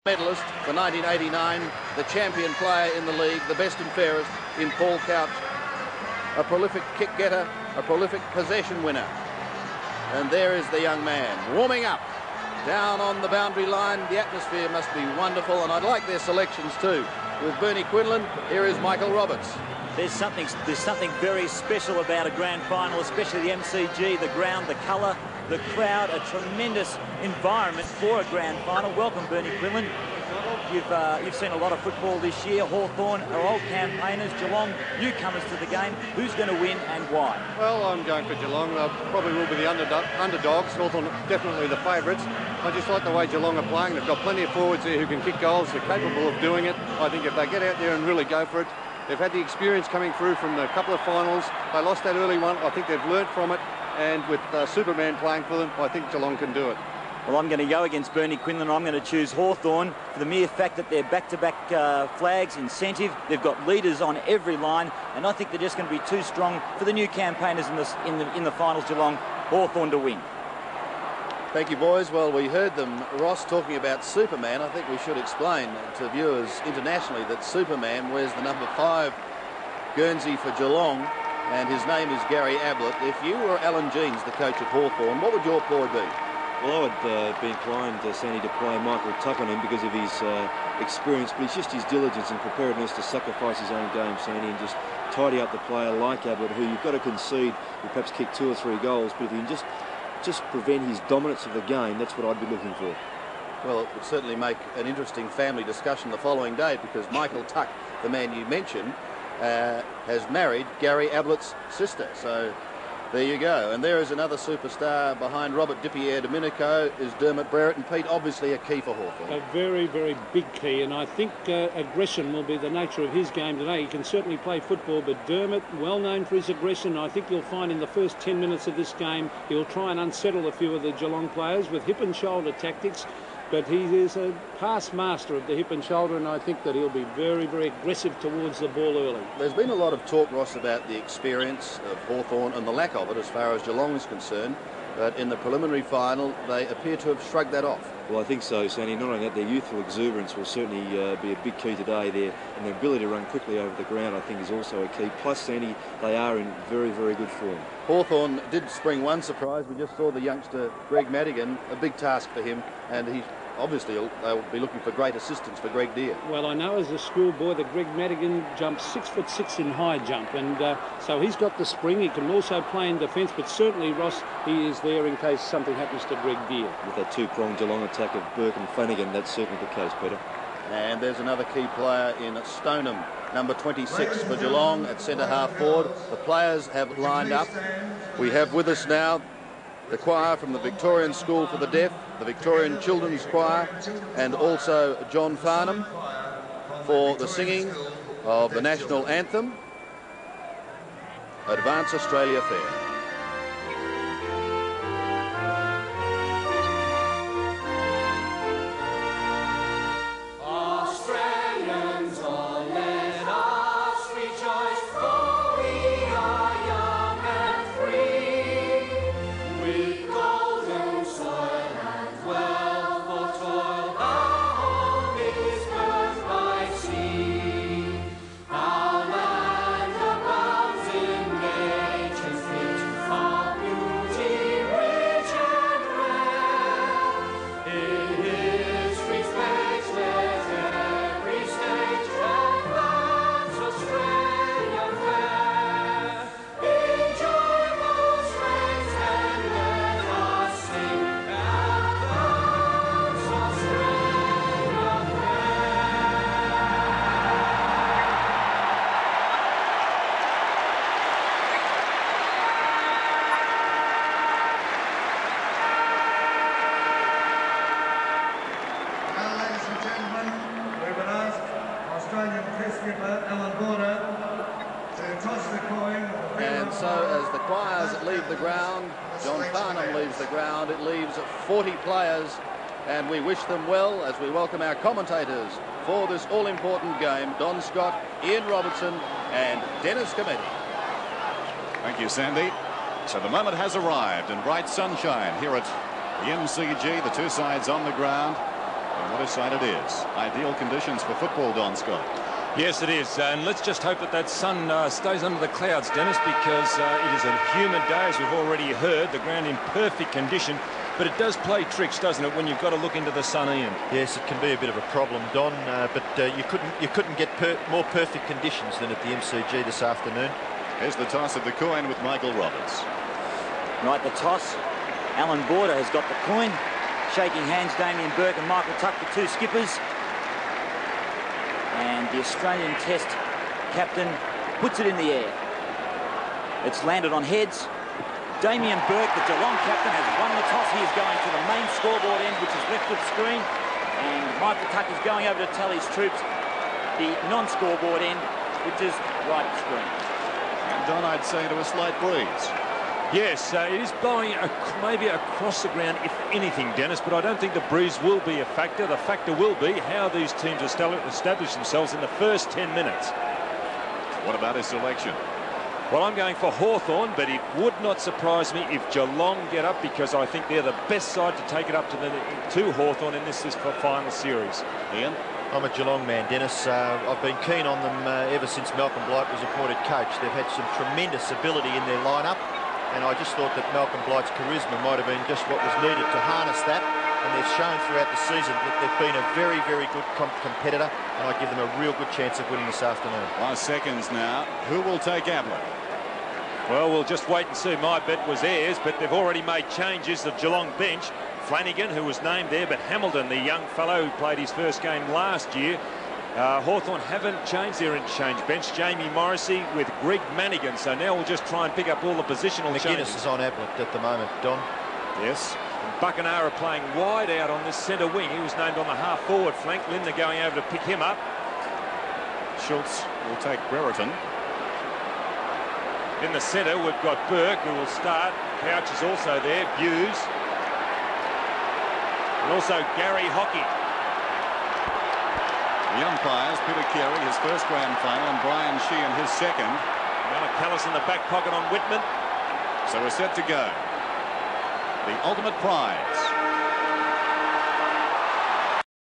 Medalist for 1989, the champion player in the league, the best and fairest in Paul Couch, a prolific kick-getter, a prolific possession winner. And there is the young man, warming up, down on the boundary line. The atmosphere must be wonderful, and I'd like their selections too. With Bernie Quinlan, here is Michael Roberts. There's something very special about a grand final, especially the MCG, the ground, the colour, the crowd, a tremendous environment for a grand final. Welcome, Bernie Quinlan. You've seen a lot of football this year. Hawthorn are old campaigners, Geelong newcomers to the game. Who's going to win and why? Well, I'm going for Geelong. They probably will be the underdogs. Hawthorn definitely the favourites. I just like the way Geelong are playing. They've got plenty of forwards there who can kick goals. They're capable of doing it. I think if they get out there and really go for it, they've had the experience coming through from the couple of finals. They lost that early one. I think they've learnt from it. And with Superman playing for them, I think Geelong can do it. Well, I'm going to go against Bernie Quinlan. I'm going to choose Hawthorn for the mere fact that they're back-to-back flags, incentive. They've got leaders on every line, and I think they're just going to be too strong for the new campaigners in the finals. Geelong, Hawthorn to win. Thank you, boys. Well, we heard them, Ross, talking about Superman. I think we should explain to viewers internationally that Superman wears the number 5 Guernsey for Geelong, and his name is Gary Ablett. If you were Alan Jeans, the coach at Hawthorn, what would your ploy be? Well, I would be inclined, Sandy, to play Michael Tuck on him because of his experience, but it's just his diligence and preparedness to sacrifice his own game, Sandy, and just tidy up the player like Ablett, who you've got to concede will perhaps kick 2 or 3 goals, but if you can just prevent his dominance of the game, that's what I'd be looking for. Well, it would certainly make an interesting family discussion the following day, because Michael Tuck, the man you mentioned, has married Gary Ablett's sister. So there you go. And there is another superstar behind Robert Dipierre Domenico, is Dermot Brereton. And Pete, obviously a key for Hawthorn. A very, very big key, and I think aggression will be the nature of his game today. He can certainly play football, but Dermot, well known for his aggression. I think you'll find in the first 10 minutes of this game, he'll try and unsettle a few of the Geelong players with hip and shoulder tactics. But he is a past master of the hip and shoulder, and I think that he'll be very, very aggressive towards the ball early. There's been a lot of talk, Ross, about the experience of Hawthorn and the lack of it as far as Geelong is concerned. But in the preliminary final, they appear to have shrugged that off. Well, I think so, Sandy. Not only that, their youthful exuberance will certainly be a big key today there, and their ability to run quickly over the ground, I think, is also a key. Plus, Sandy, they are in very, very good form. Hawthorn did spring one surprise. We just saw the youngster Greg Madigan, a big task for him, and he obviously they'll be looking for great assistance for Greg Deere. Well, I know as a schoolboy that Greg Madigan jumps 6'6" in high jump, and so he's got the spring. He can also play in defence, but certainly, Ross, he is there in case something happens to Greg Deere. With that 2-pronged Geelong attack of Burke and Flanagan, that's certainly the case, Peter. And there's another key player in Stoneham, number 26 for Geelong at centre-half forward. The players have lined up. We have with us now the choir from the Victorian School for the Deaf, the Victorian Children's Choir, and also John Farnham for the singing of the national anthem, Advance Australia Fair. And so as the choirs leave the ground, John Farnham leaves the ground, it leaves 40 players, and we wish them well as we welcome our commentators for this all-important game, Don Scott, Ian Robertson and Dennis Cometti. Thank you, Sandy. So the moment has arrived in bright sunshine here at the MCG, the two sides on the ground. And what a sight it is. Ideal conditions for football, Don Scott. Yes, it is. And let's just hope that that sun stays under the clouds, Dennis, because it is a humid day, as we've already heard. The ground in perfect condition. But it does play tricks, doesn't it, when you've got to look into the sun, Ian? Yes, it can be a bit of a problem, Don. But you couldn't get more perfect conditions than at the MCG this afternoon. Here's the toss of the coin with Michael Roberts. Right, the toss. Alan Border has got the coin. Shaking hands, Damien Burke and Michael Tuck, the two skippers. And the Australian Test captain puts it in the air. It's landed on heads. Damien Burke, the Geelong captain, has won the toss. He is going to the main scoreboard end, which is left of the screen. And Michael Tuck is going over to tell his troops the non-scoreboard end, which is right of screen. And Don, I'd say to a slight breeze. Yes, it is blowing maybe across the ground, if anything, Dennis, but I don't think the breeze will be a factor. The factor will be how these teams establish themselves in the first 10 minutes. What about his selection? Well, I'm going for Hawthorn, but it would not surprise me if Geelong get up, because I think they're the best side to take it up to Hawthorn in this final series. Ian? I'm a Geelong man, Dennis. I've been keen on them ever since Malcolm Blight was appointed coach. They've had some tremendous ability in their lineup, and I just thought that Malcolm Blight's charisma might have been just what was needed to harness that. And they've shown throughout the season that they've been a very, very good competitor, and I give them a real good chance of winning this afternoon. Last seconds now. Who will take Ablett? Well, we'll just wait and see. My bet was theirs, but they've already made changes. The Geelong bench, Flanagan, who was named there, but Hamilton, the young fellow who played his first game last year. Hawthorn haven't changed their interchange bench. Jamie Morrissey with Greg Manigan. So now we'll just try and pick up all the positional changes. McGuinness is on Ablett at the moment, Don. Yes. Buckenara playing wide out on this centre wing. He was named on the half-forward flank. Lindner going over to pick him up. Schultz will take Brereton. In the centre, we've got Burke, who will start. Couch is also there. Hughes. And also Gary Hockey. The umpires, Peter Carey, his first grand final, and Brian Sheehan, his second. Malacallis in the back pocket on Whitman. So we're set to go. The ultimate prize.